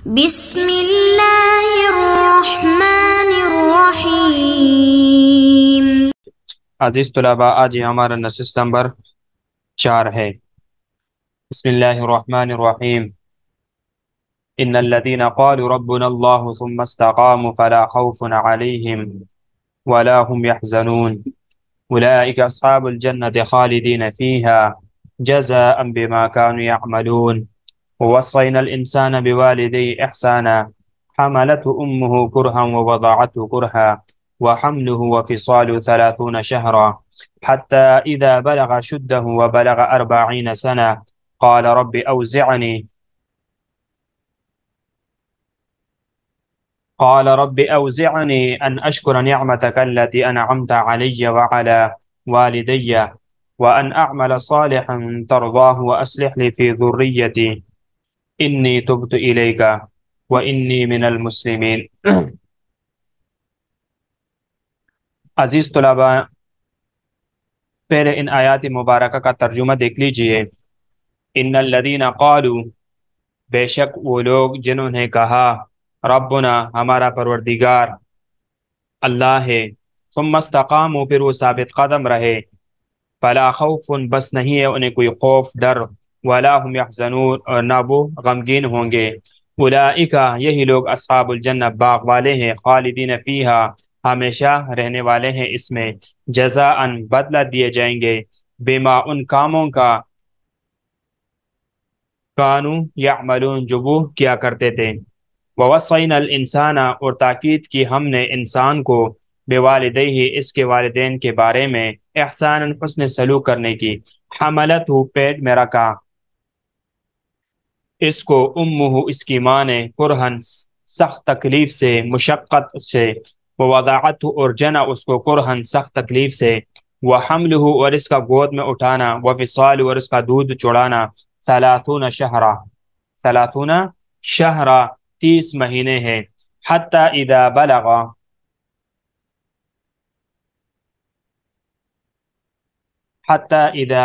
بسم اللہ الرحمن الرحیم۔ عزیز طلباء، آج ہمارا نشست نمبر 4 ہے۔ بسم اللہ الرحمن الرحیم۔ ان الذين قالوا ربنا الله ثم استقاموا فلا خوف عليهم ولا هم يحزنون اولئك اصحاب الجنة خالدين فيها جزاء بما كانوا يعملون ووصينا الانسان بوالديه احسانا حملته امه كرها ووضعته كرها وحمله وفصاله 30 شهرا حتى إذا بلغ شده وبلغ 40 سنة قال رب أوزعني أن أشكر نعمتك التي أنعمت علي وعلى والدي وأن أعمل صالحا ترضاه وأصلح لي في ذريتي إني تبت إليك وإني من المسلمين۔ عزیز طلباء، پہلے ان آیات مبارکہ کا ترجمہ دیکھ لیجئے۔ ان الذین قالوا، بے شک وہ لوگ جنہوں نے کہا، ربنا ہمارا پروردگار اللہ ہے، ثم استقاموا پھر وہ ثابت قدم رہے، فلا خوف بس نہیں ہے انہیں کوئی خوف ڈر، ولا هم يحزنون اور نہ وہ غمگین ہوں گے، اولئک یہی لوگ اصحاب الجنہ باغ والے ہیں، خالدین فیہا ہمیشہ رہنے والے ہیں اس میں، جزاء بدلہ دیے جائیں گے، بما ان کاموں کا کانو یعملون جو وہ کیا کرتے تھے، ووصینا الانسان اور تاکید کی ہم نے انسان کو، بوالدیہ اس کے والدین کے بارے میں، احسانا حسن سلوک کرنے کی، حملتہ پیٹ میں رکھا اس کو، امہ اس کی ماں نے، کرہن سخت تکلیف سے، مشقت سے، ووضعتہ اور جنا اس کو، کرہن سخت تکلیف سے، وحملہ اور اس کا گود میں اٹھانا، وفصالہ اور اس کا دودھ چڑانا، 30 شہرا 30 مہینے ہے، حتی اذا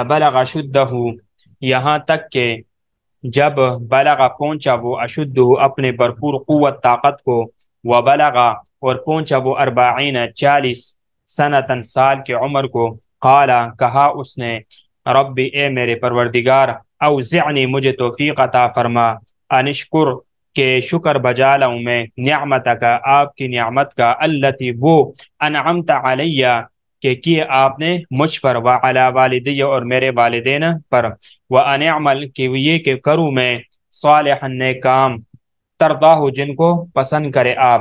بلغ شدہ یہاں تک کہ جب بلغ پہنچا وہ، اشدہ اپنے بھرپور قوت طاقت کو، وبلغ اور پہنچا وہ، 40 سنتاً سال کے عمر کو، قال کہا اس نے، ربی اے میرے پروردگار، اوزعنی مجھے توفیق عطا فرما، انشکر کہ شکر بجا لاؤں میں، نعمتک آپ کی نعمت کا، التی وہ، انعمت علیہ کہ کی آپ نے مجھ پر، وعلی والدی اور میرے والدین پر، وَأَنِ اعْمَلْ کہ یہ کہ کروں میں، صالحا نیک کام، ترضاہ جن کو پسند کرے آپ،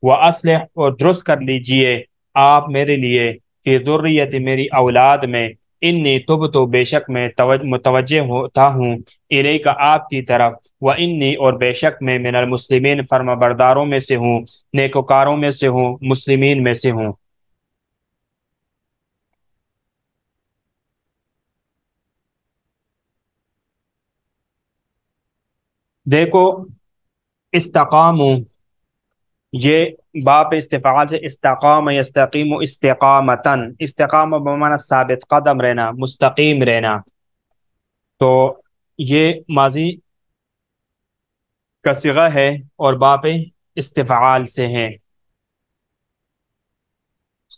وَأَصْلِحْ اور درست کر لیجئے آپ میرے لیے، فی ذریت میری اولاد میں، انی تبتو بے شک میں متوجہ ہوتا ہوں، الیک آپ کی طرف، وانی اور بے شک میں، من المسلمین فرما برداروں میں سے ہوں، نیکوکاروں میں سے ہوں، مسلمین میں سے ہوں۔ دیکھو، استقاموا یہ باپ استفعال سے، استقام یستقیم استقامتن، استقام بمعنی ثابت قدم رہنا، مستقیم رہنا، تو یہ ماضی کا صیغہ ہے اور باپ استفعال سے ہیں۔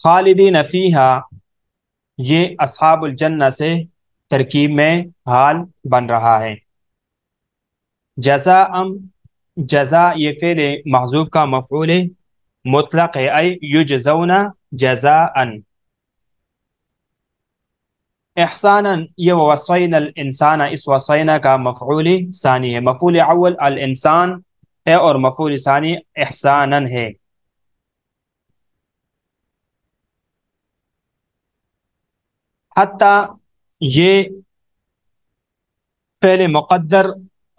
خالدین فیہا یہ اصحاب الجنہ سے ترکیب میں حال بن رہا ہے، جزا یہ فعل محذوف کا مفعول مطلق ہے، ای یجزون جزاء، احسانا یہ وصینا الانسان اس وصینا کا مفعول ثانی ہے، مفعول اول الانسان ہے اور مفعول ثانی احسانا ہے۔ حتی یہ فعل مقدر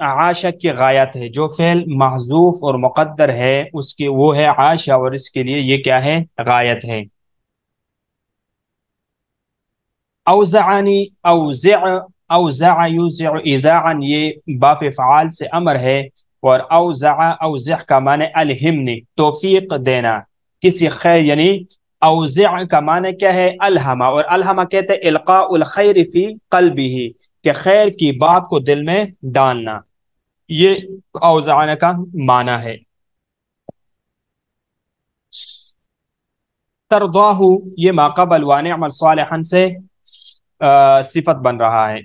عاشق کی غایت ہے، جو فعل محذوف اور مقدر ہے اس کی وہ ہے عاشا، اور اس کے لیے یہ کیا ہے، غایت ہے۔ اوزعنی اوزع یوزع ایزاعا یہ باپ فعال سے امر ہے، اور اوزع کا معنی الہمنی توفیق دینا کسی خیر، یعنی اوزع کا معنی کیا ہے، الہمہ، اور الہمہ کہتے ہیں القاء الخیر فی قلبہ کہ خیر کی بات کو دل میں ڈالنا، یہ اوزعنا کا معنی ہے۔ ترضاہ یہ ما قبل وانعمل صالحا سے صفت بن رہا ہے۔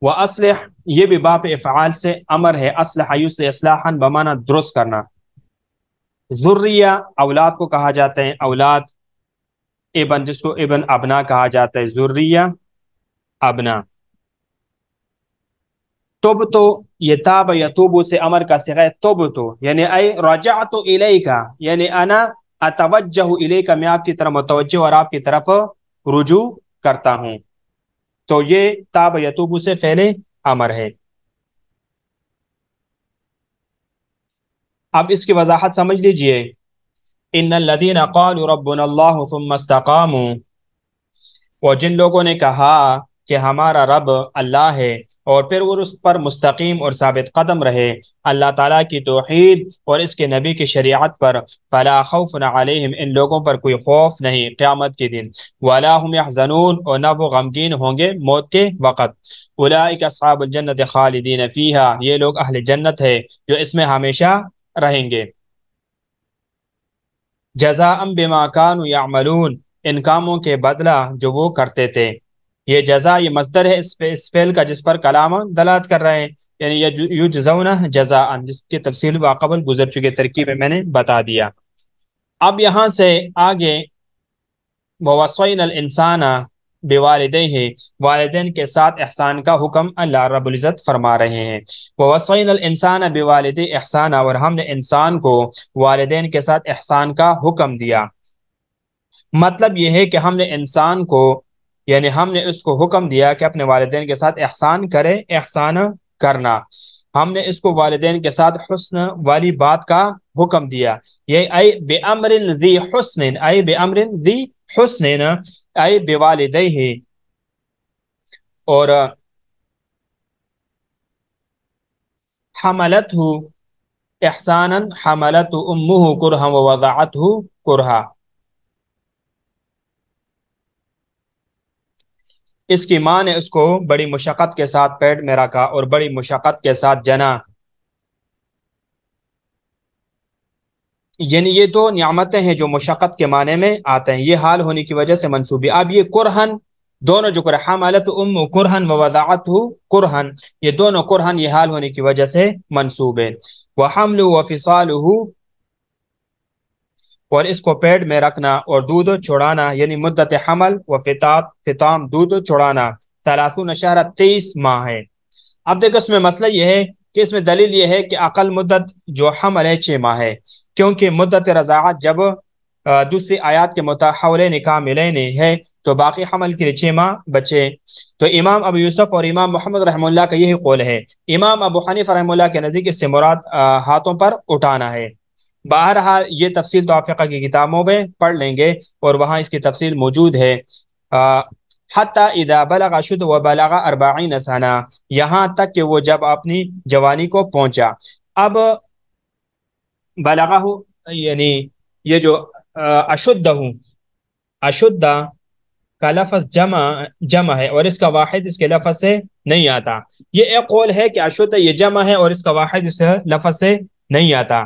وَأَصْلِحْ یہ بھی باب افعال سے امر ہے، اصلح یصلح اصلاحا بمانا درست کرنا۔ ذریہ اولاد کو کہا جاتا ہے، اولاد، ابن جس کو ابن ابنا کہا جاتا ہے، ذریہ ابنا۔ تب تو یہ تاب یتوبو سے امر کا صیغہ ہے، تب تو یعنی ای رجعت الیک، یعنی انا اتوجہ الیک، میں آپ کی طرف متوجہ اور آپ کی طرف رجوع کرتا ہوں۔ تو یہ تاب یتوبو سے پہلے امر ہے۔ اب اس کی وضاحت سمجھ لیجئے۔ ان الذین قالوا ربنا اللہ ثم استقاموا، اور جن لوگوں نے کہا کہ ہمارا رب اللہ ہے اور پھر وہ اس پر مستقیم اور ثابت قدم رہے اللہ تعالیٰ کی توحید اور اس کے نبی کی شریعت پر، فلا خوف علیہم ان لوگوں پر کوئی خوف نہیں قیامت کے دن، ولا هم يحزنون اور نہ وہ غمگین ہوں گے موت کے وقت۔ اولئک اصحاب الجنت خالدین فیہا یہ لوگ اہل جنت ہے جو اس میں ہمیشہ رہیں گے۔ جزاء بما كانوا يعملون ان کاموں کے بدلہ جو وہ کرتے تھے۔ یہ جزا یہ مصدر ہے اس فعل کا جس پر کلام دلالت کر رہے ہیں، یعنی یجزون جزاء، جس کی تفصیل باقبل گزر چکے، ترکیب میں نے بتا دیا۔ اب یہاں سے آگے وَوَصَّيْنَا الْإِنسَانَ بِوَالِدَيْهِ والدین کے ساتھ احسان کا حکم اللہ رب العزت فرما رہے ہیں۔ وَوَصَّيْنَا الْإِنسَانَ بِوَالِدَيْهِ إِحْسَانًا اور ہم نے انسان کو والدین کے ساتھ احسان کا حکم دیا۔ مطلب یہ ہے کہ ہم نے انسان کو، یعنی ہم نے اس کو حکم دیا کہ اپنے والدین کے ساتھ احسان کرے، احسان کرنا۔ ہم نے اس کو والدین کے ساتھ حسن والی بات کا حکم دیا۔ یہ ای بِأَمْرٍ ذِی حُسْنٍ، ای بِأَمْرٍ ذِی حُسْنٍ، ای بِوَالِدَیْہِ، اور حملتہ احسانا حملت امہ کرہا ووضعتہ کرہا، اس کی ماں نے اس کو بڑی مشقت کے ساتھ پیٹ میں رکھا اور بڑی مشقت کے ساتھ جنا۔ یعنی یہ دو نعمتیں ہیں جو مشقت کے معنی میں آتے ہیں، یہ حال ہونے کی وجہ سے منصوبی۔ اب یہ کرہن دونوں جو حملت ام کرہن ووضعتہ کرہن، یہ دونوں کرہن یہ حال ہونے کی وجہ سے منصوب ہے۔ وحمل وفصالہ اور اس کو پیٹ میں رکھنا اور دودھ چھڑانا، یعنی مدت حمل و فطام دودھ چھڑانا 30 شہر 23 ماہ ہے۔ اب دیکھو اس میں مسئلہ یہ ہے کہ اس میں دلیل یہ ہے کہ اقل مدت جو حمل ہے 6 ماہ ہے، کیونکہ مدت رضاعت جب دوسری آیات کے متحولین کاملین ہے تو باقی حمل کے لیے 6 ماہ بچے۔ تو امام ابو یوسف اور امام محمد رحمہ اللہ کا یہی قول ہے۔ امام ابو حنیفہ رحمہ اللہ کے نزدیک اس سے مراد ہاتھوں پر اٹھانا ہے۔ بہرحال یہ تفصیل تو آپ فقہ کی کتابوں میں پڑھ لیں گے اور وہاں اس کی تفصیل موجود ہے۔ حتی اذا بلغ شد و بلغ 40 سنہ، یہاں تک کہ وہ جب اپنی جوانی کو پہنچا۔ اب بلغہ یعنی یہ جو اشدہ کا لفظ جمع ہے اور اس کا واحد اس کے لفظ سے نہیں آتا۔ یہ ایک قول ہے کہ اشدہ یہ جمع ہے اور اس کا واحد اس لفظ سے نہیں آتا۔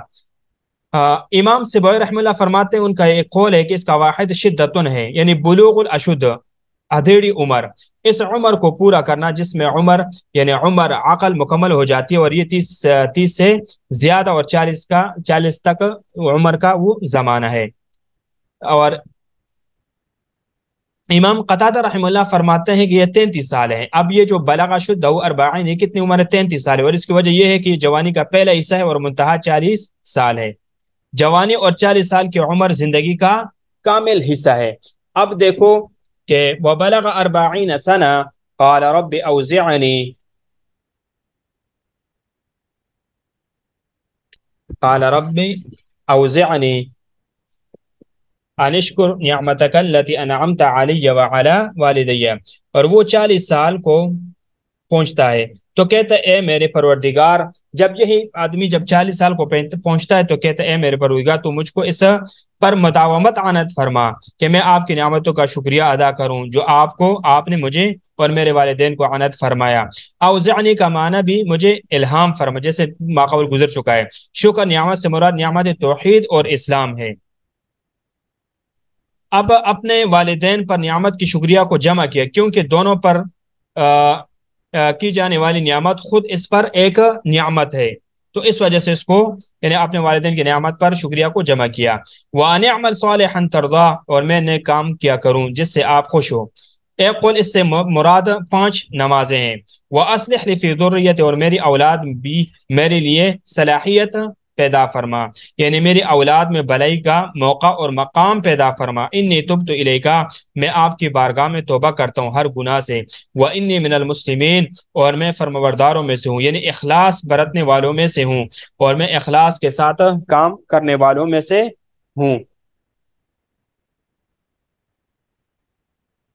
امام سبوی رحمہ اللہ فرماتے ہیں ان کا ایک قول ہے کہ اس کا واحد شدتن ہے، یعنی بلوغ الاشد، ادھیڑی عمر، اس عمر کو پورا کرنا جس میں عمر یعنی عمر عقل مکمل ہو جاتی ہے، اور یہ 30 سے زیادہ اور 40 تک عمر کا وہ زمانہ ہے۔ اور امام قتادہ رحمہ اللہ فرماتے ہیں کہ یہ 33 سال ہے۔ اب یہ جو بلغ شدہ 40 یہ کتنی عمر ہے؟ 33 سال ہے، اور اس کی وجہ یہ ہے کہ یہ جوانی کا پہلا حصہ ہے اور منتہا 40 سال ہے۔ جوانی اور 40 سال کی عمر زندگی کا کامل حصہ ہے۔ اب دیکھو کہ وَبَلَغَ 40 سَنَةً قَالَ رَبِّ أَوْزِعْنِي أَنِ اشْكُرْ نِعْمَتَكَ الَّتِي أَنْعَمْتَ عَلَيَّ وَعَلَى وَالِدَيَّ، اور وہ 40 سال کو پہنچتا ہے تو کہتا ہے اے میرے پروردگار، جب یہی آدمی جب 40 سال کو پہنچتا ہے تو کہتا ہے اے میرے پروردگار تو مجھ کو اس پر مداومت عنت فرما کہ میں آپ کی نعمتوں کا شکریہ ادا کروں جو آپ نے مجھے اور میرے والدین کو عنت فرمایا۔ اوزعنی کا معنی بھی مجھے الہام فرما، جیسے ماقبل گزر چکا ہے۔ شکر نعمت سے مراد نعمت توحید اور اسلام ہے۔ اب اپنے والدین پر نعمت کی شکریہ کو جمع کیا کیونکہ دونوں پر کی جانے والی نعمت خود اس پر ایک نعمت ہے، تو اس وجہ سے اس کو یعنی اپنے والدین کی نعمت پر شکریہ کو جمع کیا۔ وَأَنِ اعْمَلْ صَالِحًا تَرْضَاهُ، اور میں نیک کام کیا کروں جس سے آپ خوش ہو۔ ایک قول اس سے مراد 5 نمازیں ہیں۔ وَأَصْلِحْ لِي فِي ذُرِّيَّتِي، اور میری اولاد بھی میرے لیے صلاحیت پیدا فرما، یعنی میری اولاد میں بھلائی کا موقع اور مقام پیدا فرما۔ انی تبت الیک، میں آپ کی بارگاہ میں توبہ کرتا ہوں ہر گناہ سے۔ وانی من المسلمین، اور میں فرمانبرداروں میں سے ہوں، یعنی اخلاص برتنے والوں میں سے ہوں، اور میں اخلاص کے ساتھ کام کرنے والوں میں سے ہوں۔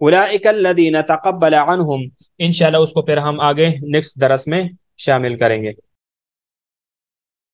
اولئک الذین تقبل عنہم، انشاءاللہ اس کو پھر ہم آگے نیکسٹ درس میں شامل کریں گے۔